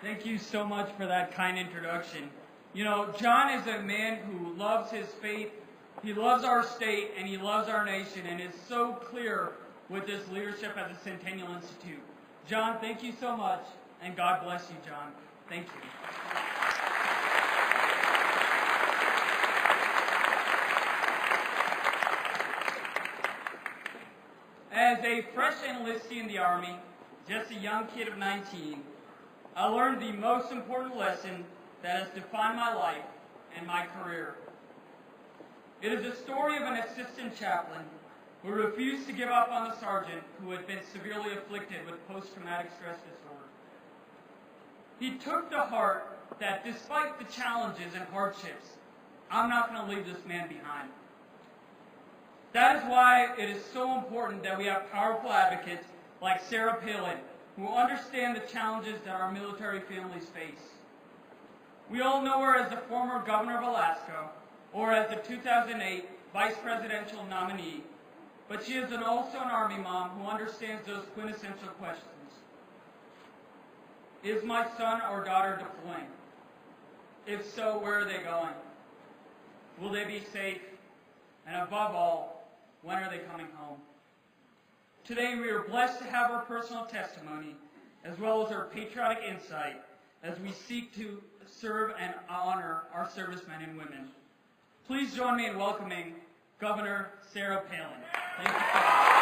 Thank you so much for that kind introduction. You know, John is a man who loves his faith, he loves our state, and he loves our nation, and is so clear with his leadership at the Centennial Institute. John, thank you so much, and God bless you, John. Thank you. As a fresh enlistee in the Army, just a young kid of 19, I learned the most important lesson that has defined my life and my career. It is the story of an assistant chaplain who refused to give up on the sergeant who had been severely afflicted with post-traumatic stress disorder. He took to heart that despite the challenges and hardships, I'm not going to leave this man behind. That is why it is so important that we have powerful advocates like Sarah Palin, who understand the challenges that our military families face. We all know her as the former governor of Alaska, or as the 2008 vice presidential nominee, but she is also an Army mom who understands those quintessential questions. Is my son or daughter deploying? If so, where are they going? Will they be safe? And above all, when are they coming home? Today we are blessed to have her personal testimony as well as her patriotic insight as we seek to serve and honor our servicemen and women. Please join me in welcoming Governor Sarah Palin. Thank you so much.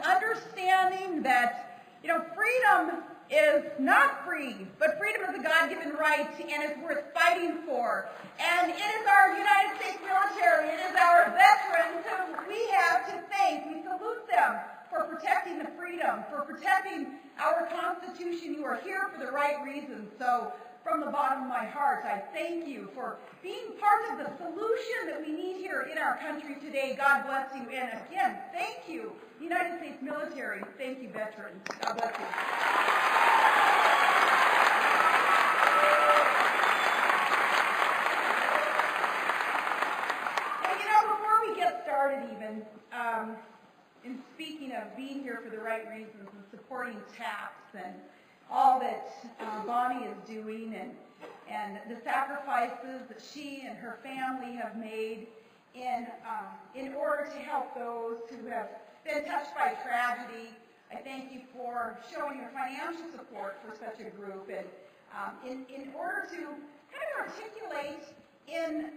Understanding that, freedom is not free, but freedom is a God-given right and is worth fighting for. And it is our United States military, it is our veterans who we have to thank. We salute them for protecting the freedom, for protecting our Constitution. You are here for the right reasons. So from the bottom of my heart, I thank you for being part of the solution that we need here in our country today. God bless you. And again, thank you, United States military. Thank you, veterans. God bless you. And before we get started even, in speaking of being here for the right reasons and supporting TAPS and all that Bonnie is doing and the sacrifices that she and her family have made in order to help those who have been touched by tragedy. I thank you for showing your financial support for such a group, and in order to kind of articulate in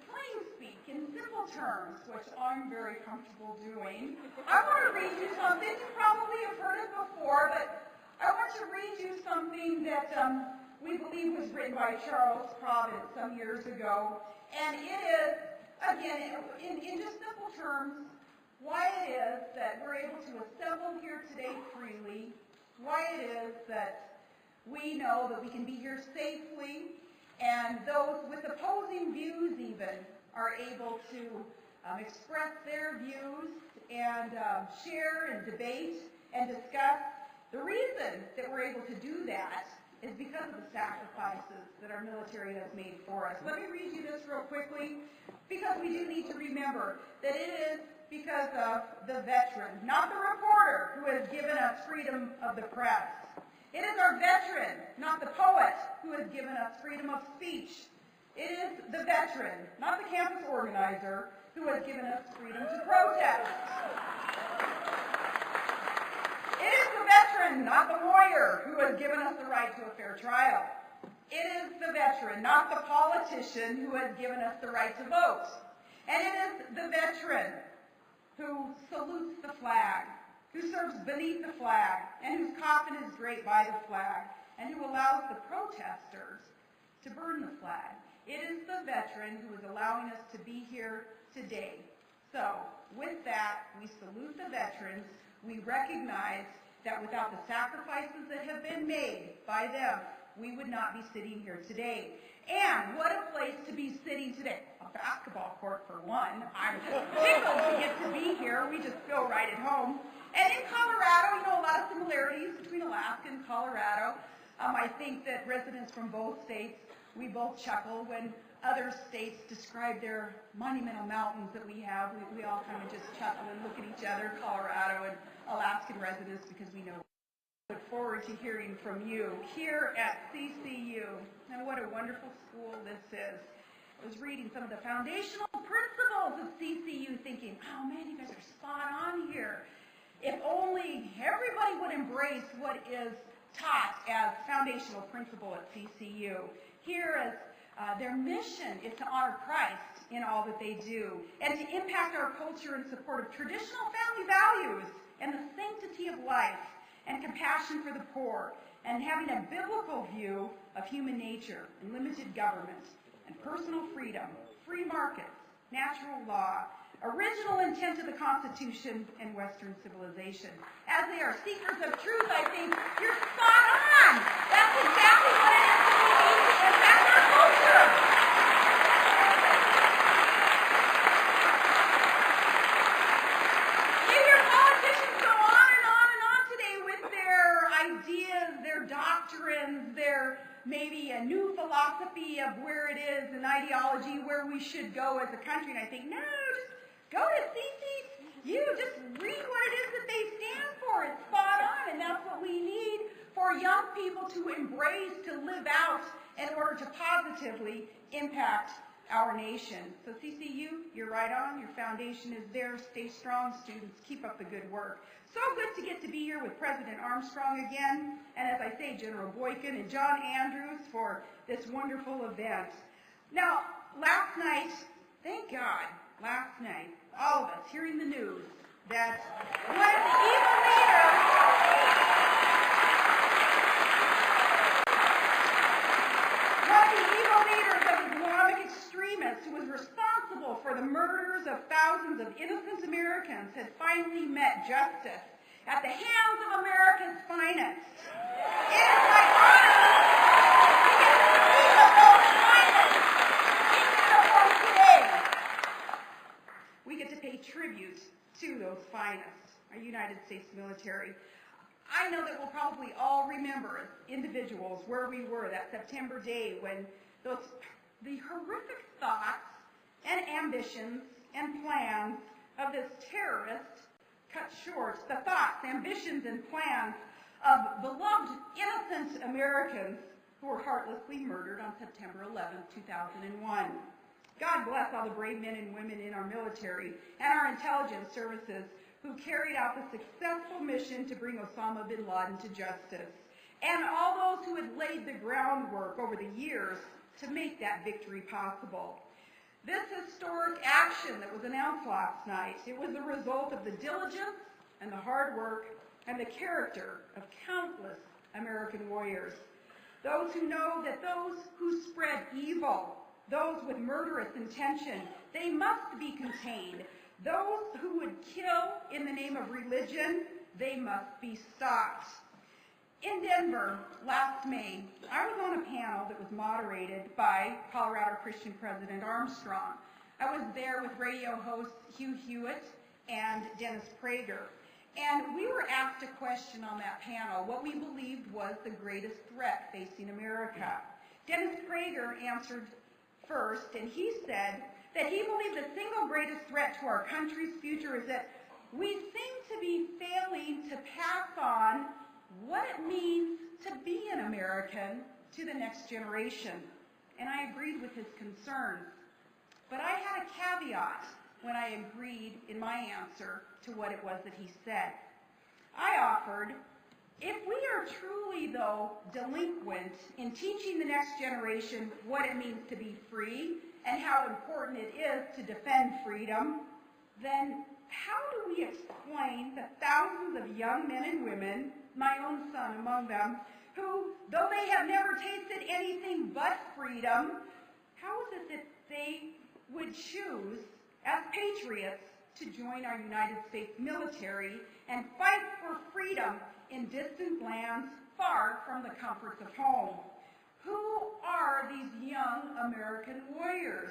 plain speak, in simple terms, which I'm very comfortable doing, I want to read you something. You probably have heard it before, but I want to read you something that we believe was written by Charles Providence some years ago. And it is, again, in just simple terms, why it is that we're able to assemble here today freely, why it is that we know that we can be here safely, and those with opposing views even are able to express their views and share and debate and discuss. The reason that we're able to do that is because of the sacrifices that our military has made for us. Let me read you this real quickly, because we do need to remember that it is because of the veteran, not the reporter, who has given us freedom of the press. It is our veteran, not the poet, who has given us freedom of speech. It is the veteran, not the campus organizer, who has given us freedom to protest. It is the veteran, not the lawyer, who has given us the right to a fair trial. It is the veteran, not the politician, who has given us the right to vote. And it is the veteran who salutes the flag, who serves beneath the flag, and whose coffin is draped by the flag, and who allows the protesters to burn the flag. It is the veteran who is allowing us to be here today. So, with that, we salute the veterans. We recognize that without the sacrifices that have been made by them, we would not be sitting here today. And what a place to be sitting today. A basketball court for one. I'm just tickled to get to be here. We just feel right at home. And in Colorado, a lot of similarities between Alaska and Colorado. I think that residents from both states, we both chuckle when other states describe their monumental mountains that we have. We all kind of just chuckle and look at each other, Colorado and Alaskan residents, because we know. Look forward to hearing from you here at CCU. And what a wonderful school this is. I was reading some of the foundational principles of CCU thinking, oh man, you guys are spot on here. If only everybody would embrace what is taught as foundational principle at CCU. Here as their mission is to honor Christ in all that they do and to impact our culture in support of traditional family values and the sanctity of life and compassion for the poor and having a biblical view of human nature and limited government and personal freedom, free markets, natural law, original intent of the Constitution, and Western civilization. As they are seekers of truth, I think you're spot on. That's exactly what it is that we need to impact our culture. You hear politicians go on and on and on today with their ideas, their doctrines, their maybe a new philosophy of where it is, an ideology where we should go as a country. And I think, no, just go to CCU, just read what it is that they stand for. It's spot on, and that's what we need for young people to embrace, to live out in order to positively impact our nation. So CCU, you're right on. Your foundation is there. Stay strong, students. Keep up the good work. So good to get to be here with President Armstrong again, and as I say, General Boykin and John Andrews for this wonderful event. Now, last night, thank God, all of us hearing the news that one of the evil leaders of Islamic extremists who was responsible for the murders of thousands of innocent Americans had finally met justice at the hands of America's finest. It is my honor to get to speak of those finest in uniform today. We get to pay tribute to those finest, our United States military. I know that we'll probably all remember as individuals where we were that September day when the horrific thoughts and ambitions and plans of this terrorist cut short the thoughts, ambitions, and plans of beloved, innocent Americans who were heartlessly murdered on September 11, 2001. God bless all the brave men and women in our military and our intelligence services who carried out the successful mission to bring Osama bin Laden to justice, and all those who had laid the groundwork over the years to make that victory possible. This historic action that was announced last night, it was the result of the diligence and the hard work and the character of countless American warriors. Those who know that those who spread evil, those with murderous intention, they must be contained. Those who would kill in the name of religion, they must be stopped. In Denver last May, I was on a panel that was moderated by Colorado Christian President Armstrong. I was there with radio hosts Hugh Hewitt and Dennis Prager. And we were asked a question on that panel, what we believed was the greatest threat facing America. Dennis Prager answered first, and he said that he believed the single greatest threat to our country's future is that we seem to be failing to pass on what it means to be an American to the next generation. And I agreed with his concerns. But I had a caveat when I agreed in my answer to what it was that he said. I offered, if we are truly, though, delinquent in teaching the next generation what it means to be free and how important it is to defend freedom, then how do we explain the thousands of young men and women, my own son among them, who, though they have never tasted anything but freedom, how is it that they would choose, as patriots, to join our United States military and fight for freedom in distant lands far from the comforts of home? Who are these young American warriors?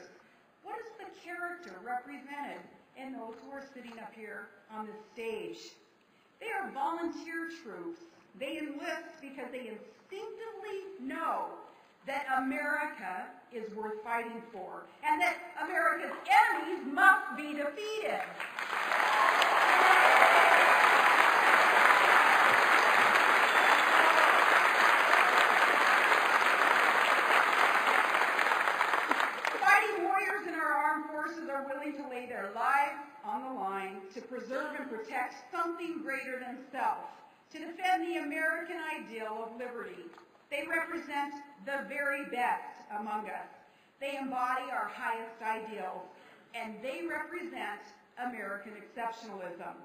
What is the character represented in those who are sitting up here on this stage? They are volunteer troops. They enlist because they instinctively know that America is worth fighting for and that America's enemies must be defeated. Fighting warriors in our armed forces are willing to lay their lives on the line to preserve and protect something greater than self, to defend the American ideal of liberty. They represent the very best among us. They embody our highest ideals, and they represent American exceptionalism.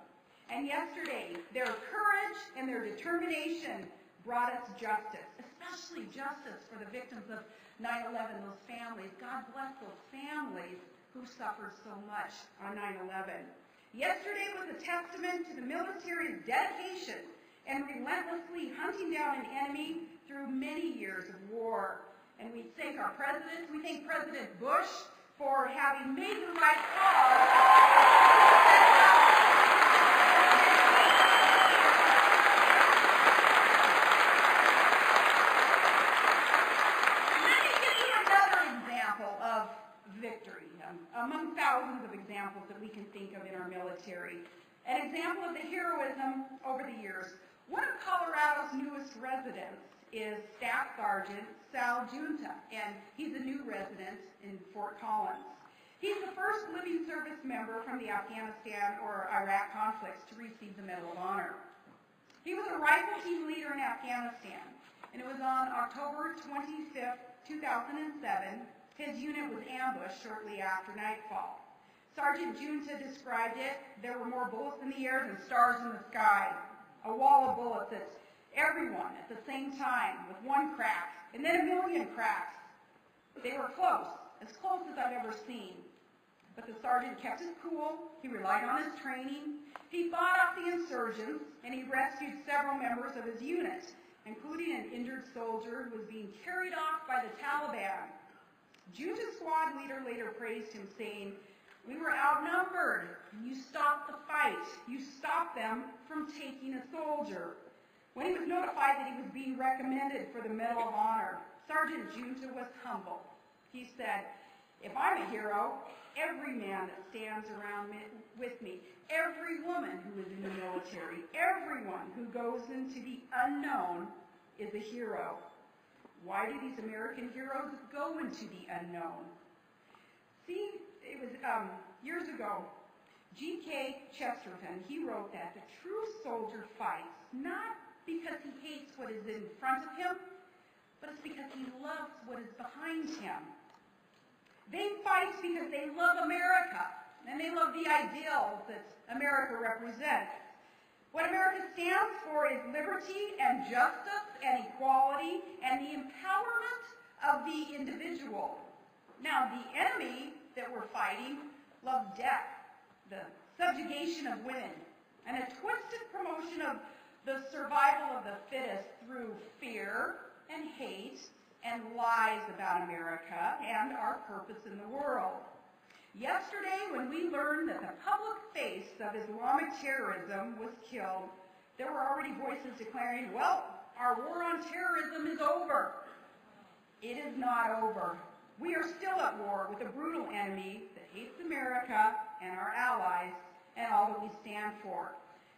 And yesterday, their courage and their determination brought us justice, especially justice for the victims of 9/11, those families. God bless those families who suffered so much on 9/11. Yesterday was a testament to the military's dedication and relentlessly hunting down an enemy through many years of war. And we thank our president, we thank President Bush for having made the right call. Victory, among thousands of examples that we can think of in our military. An example of the heroism over the years. One of Colorado's newest residents is Staff Sergeant Sal Junta, and he's a new resident in Fort Collins. He's the first living service member from the Afghanistan or Iraq conflicts to receive the Medal of Honor. He was a rifle team leader in Afghanistan, and it was on October 25th, 2007, his unit was ambushed shortly after nightfall. Sergeant Junta described it. There were more bullets in the air than stars in the sky. A wall of bullets at everyone at the same time with one crack, and then a million cracks. They were close as I've ever seen. But the sergeant kept his cool. He relied on his training. He fought off the insurgents, and he rescued several members of his unit, including an injured soldier who was being carried off by the Taliban. Junta's squad leader later praised him, saying, "We were outnumbered. You stopped the fight. You stopped them from taking a soldier." When he was notified that he was being recommended for the Medal of Honor, Sergeant Junta was humble. He said, "If I'm a hero, every man that stands around with me, every woman who is in the military, everyone who goes into the unknown is a hero." Why do these American heroes go into the unknown? See, it was years ago, G.K. Chesterton, he wrote that the true soldier fights not because he hates what is in front of him, but it's because he loves what is behind him. They fight because they love America, and they love the ideals that America represents. What America stands for is liberty and justice and equality and the empowerment of the individual. Now, the enemy that we're fighting loves death, the subjugation of women, and a twisted promotion of the survival of the fittest through fear and hate and lies about America and our purpose in the world. Yesterday, when we learned that the public face of Islamic terrorism was killed, there were already voices declaring, "Well, our war on terrorism is over." It is not over. We are still at war with a brutal enemy that hates America and our allies and all that we stand for.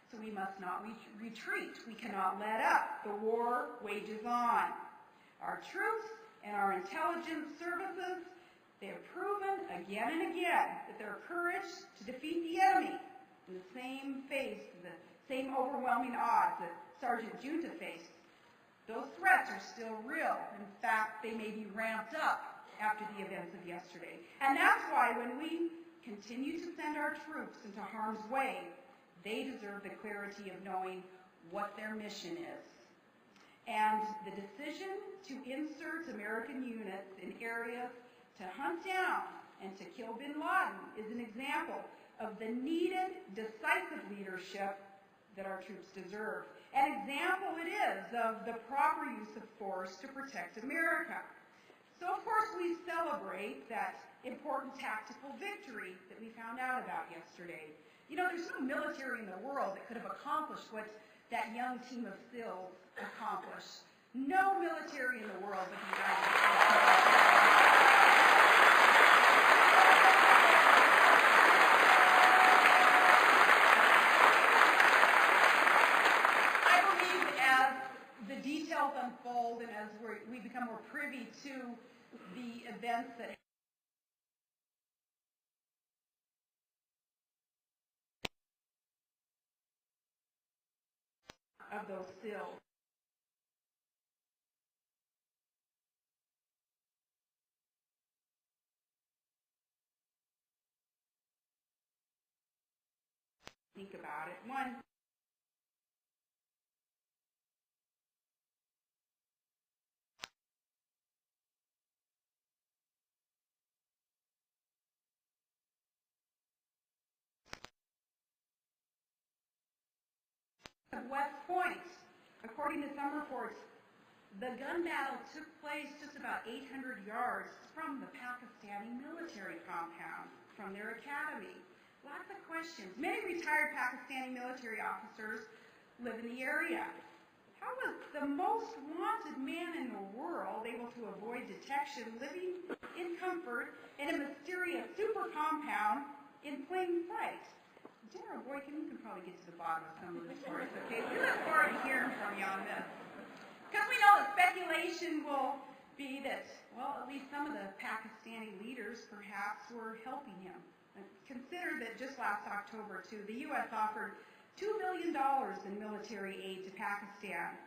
So we must not retreat. We cannot let up. The war wages on. Our troops and our intelligence services, they have proven again and again that their courage to defeat the enemy in the same face, the same overwhelming odds that Sergeant Junta faced. Those threats are still real. In fact, they may be ramped up after the events of yesterday. And that's why when we continue to send our troops into harm's way, they deserve the clarity of knowing what their mission is. And the decision to insert American units in areas to hunt down and to kill bin Laden is an example of the needed, decisive leadership that our troops deserve. An example it is of the proper use of force to protect America. So, of course, we celebrate that important tactical victory that we found out about yesterday. You know, there's no military in the world that could have accomplished what that young team of SEALs accomplished. No military in the world but the United States. The details unfold and as we become more privy to the events that of those SEALs. Think about it. One, of West Point, according to some reports, the gun battle took place just about 800 yards from the Pakistani military compound, from their academy. Lots of questions. Many retired Pakistani military officers live in the area. How was the most wanted man in the world able to avoid detection, living in comfort in a mysterious super compound in plain sight? General Boykin, you can probably get to the bottom of some of the stories, okay? We look forward to hearing from you on this. Because we know the speculation will be that, well, at least some of the Pakistani leaders perhaps were helping him. And consider that just last October, too, the U.S. offered $2 billion in military aid to Pakistan.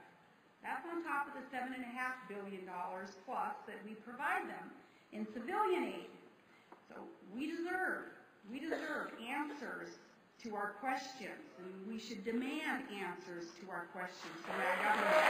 That's on top of the $7.5 billion plus that we provide them in civilian aid. So we deserve answers to our questions, and we should demand answers to our questions from our government.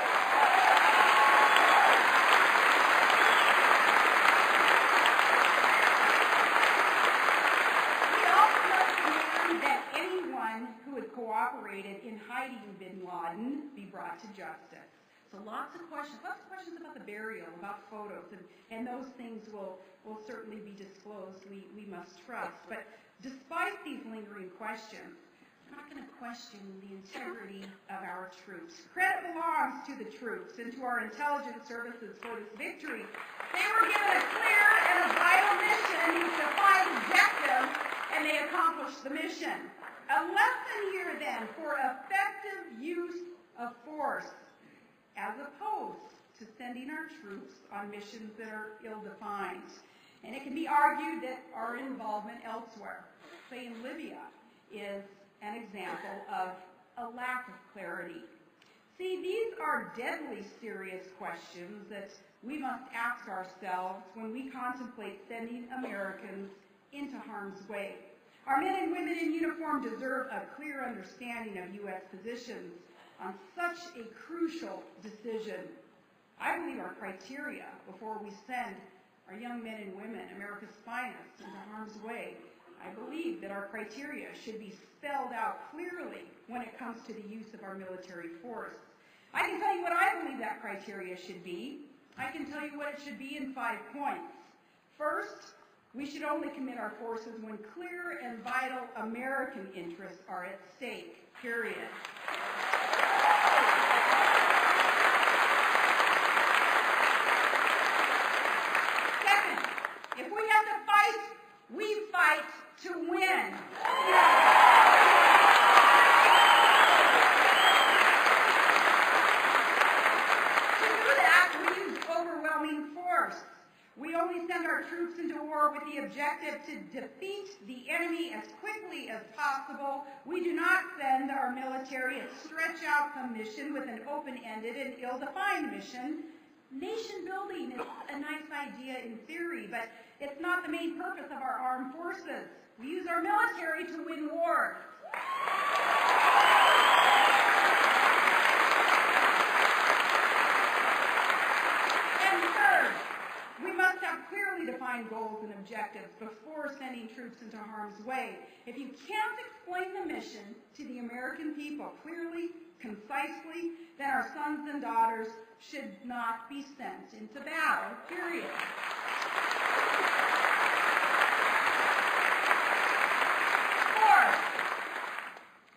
We also must demand that anyone who had cooperated in hiding bin Laden be brought to justice. So lots of questions about the burial, about photos, and those things will certainly be disclosed, we must trust. But despite these lingering questions, we're not going to question the integrity of our troops. Credit belongs to the troops and to our intelligence services for this victory. They were given a clear and a vital mission to define objectives, and they accomplished the mission. A lesson here, then, for effective use of force, as opposed to sending our troops on missions that are ill-defined. And it can be argued that our involvement elsewhere, say in Libya, is an example of a lack of clarity. See, these are deadly serious questions that we must ask ourselves when we contemplate sending Americans into harm's way. Our men and women in uniform deserve a clear understanding of U.S. positions on such a crucial decision. I believe our criteria before we send our young men and women, America's finest, into harm's way, I believe that our criteria should be spelled out clearly when it comes to the use of our military force. I can tell you what I believe that criteria should be. I can tell you what it should be in 5 points. First, we should only commit our forces when clear and vital American interests are at stake, period. Second, if we have to fight, we fight to win. To do that, we use overwhelming force. We only send our troops into war with the objective to defeat the enemy as quickly as possible. We do not send our military a stretch-out mission with an open-ended and ill-defined mission. Nation building is a nice idea in theory, but it's not the main purpose of our armed forces. We use our military to win wars. And third, we must have clearly defined goals troops into harm's way. If you can't explain the mission to the American people clearly, concisely, then our sons and daughters should not be sent into battle, period. Fourth,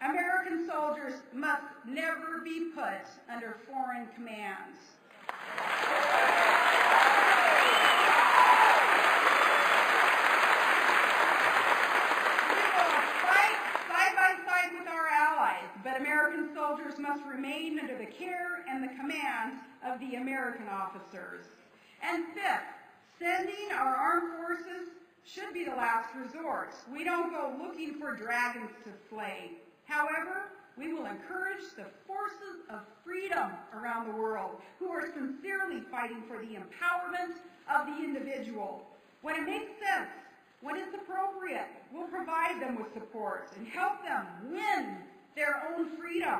American soldiers must never be put under foreign commands. But American soldiers must remain under the care and the command of the American officers. And fifth, sending our armed forces should be the last resort. We don't go looking for dragons to slay. However, we will encourage the forces of freedom around the world who are sincerely fighting for the empowerment of the individual. When it makes sense, when it's appropriate, we'll provide them with support and help them win their own freedom.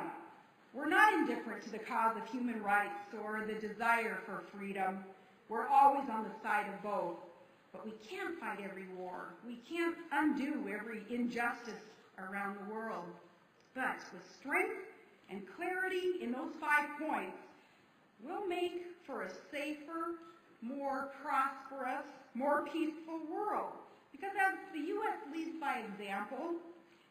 We're not indifferent to the cause of human rights or the desire for freedom. We're always on the side of both. But we can't fight every war. We can't undo every injustice around the world. But with strength and clarity in those 5 points, we'll make for a safer, more prosperous, more peaceful world. Because as the U.S. leads by example,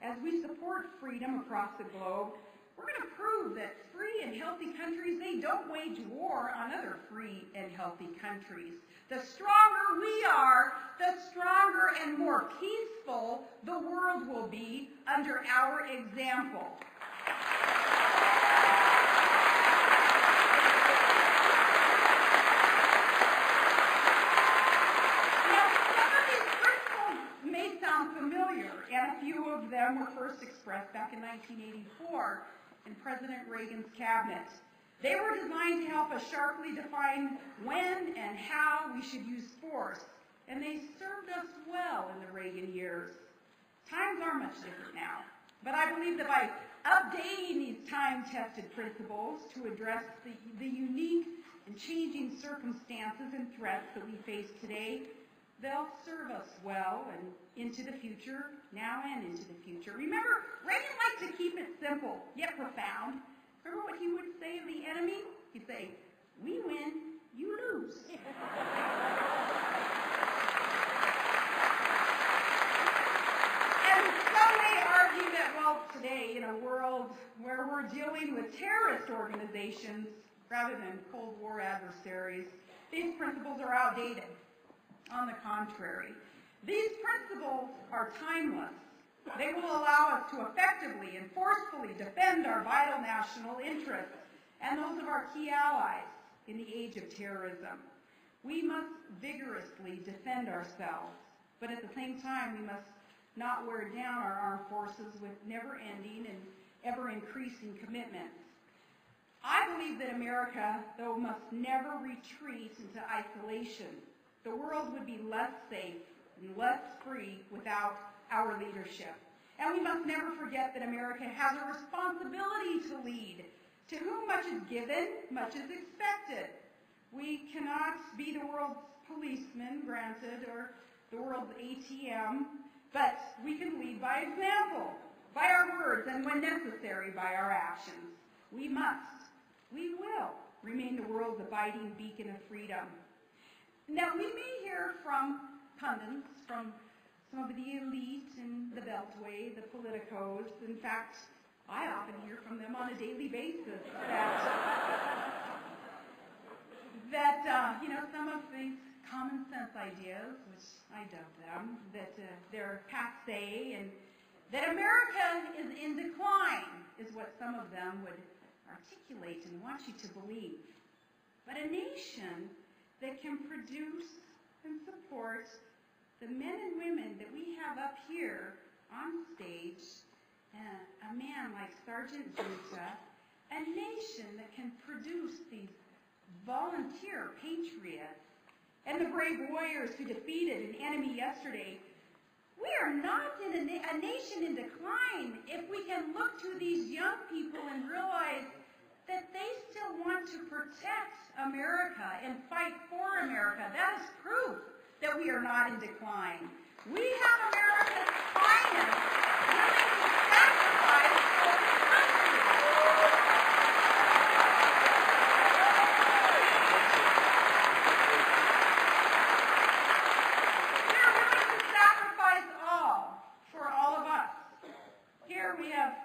as we support freedom across the globe, we're going to prove that free and healthy countries, they don't wage war on other free and healthy countries. The stronger we are, the stronger and more peaceful the world will be under our example. And a few of them were first expressed back in 1984 in President Reagan's cabinet. They were designed to help us sharply define when and how we should use force, and they served us well in the Reagan years. Times are much different now, but I believe that by updating these time-tested principles to address the unique and changing circumstances and threats that we face today, they'll serve us well and into the future, now and into the future. Remember, Reagan liked to keep it simple, yet profound. Remember what he would say of the enemy? He'd say, "We win, you lose." And some may argue that, well, today, in a world where we're dealing with terrorist organizations rather than Cold War adversaries, these principles are outdated. On the contrary, these principles are timeless. They will allow us to effectively and forcefully defend our vital national interests and those of our key allies in the age of terrorism. We must vigorously defend ourselves, but at the same time, we must not wear down our armed forces with never-ending and ever-increasing commitments. I believe that America, though, must never retreat into isolation. The world would be less safe and less free without our leadership. And we must never forget that America has a responsibility to lead. To whom much is given, much is expected. We cannot be the world's policeman, granted, or the world's ATM, but we can lead by example, by our words, and when necessary, by our actions. We will remain the world's abiding beacon of freedom. Now, we may hear from pundits, from some of the elite in the Beltway, the politicos. In fact, I often hear from them on a daily basis that some of these common sense ideas, which I dub them, that they're passe, and that America is in decline, is what some of them would articulate and want you to believe. But a nation that can produce and support the men and women that we have up here on stage, a man like Sergeant Junta, a nation that can produce these volunteer patriots and the brave warriors who defeated an enemy yesterday. We are not in a nation in decline if we can look to these young people and realize that they still want to protect America and fight for America. That is proof that we are not in decline. We have America's finest willing to sacrifice for the country. They're willing to sacrifice all for all of us. Here we have,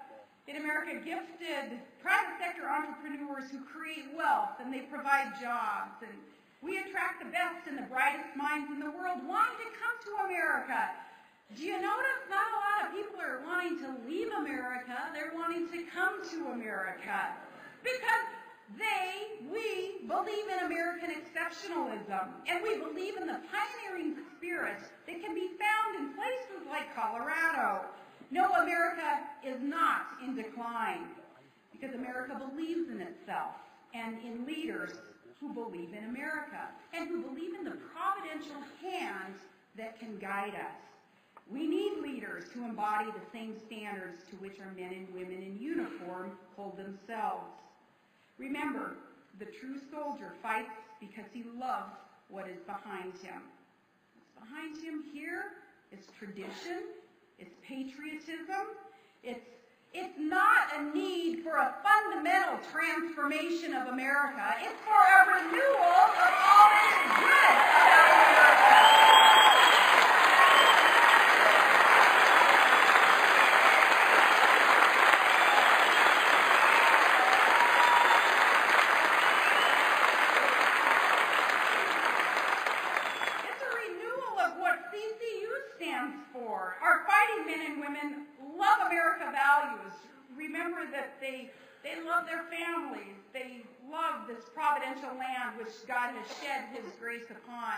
in America, gifted private sector entrepreneurs who create wealth and they provide jobs. And we attract the best and the brightest minds in the world wanting to come to America. Do you notice not a lot of people are wanting to leave America? They're wanting to come to America because we believe in American exceptionalism, and we believe in the pioneering spirit that can be found in places like Colorado. No, America is not in decline because America believes in itself and in leaders who believe in America and who believe in the providential hand that can guide us. We need leaders who embody the same standards to which our men and women in uniform hold themselves. Remember, the true soldier fights because he loves what is behind him. What's behind him here is tradition, it's patriotism, it's not a need for a fundamental transformation of America, it's for a renewal of all that is good about America. Our fighting men and women love America values. Remember that they love their families. They love this providential land which God has shed His grace upon.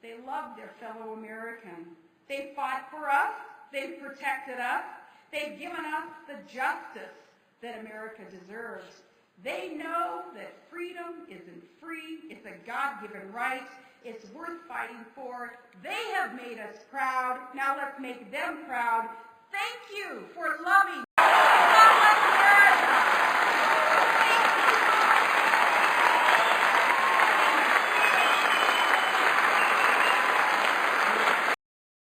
They love their fellow American. They fought for us. They've protected us. They've given us the justice that America deserves. They know that freedom isn't free. It's a God-given right. It's worth fighting for. They have made us proud. Now let's make them proud. Thank you for loving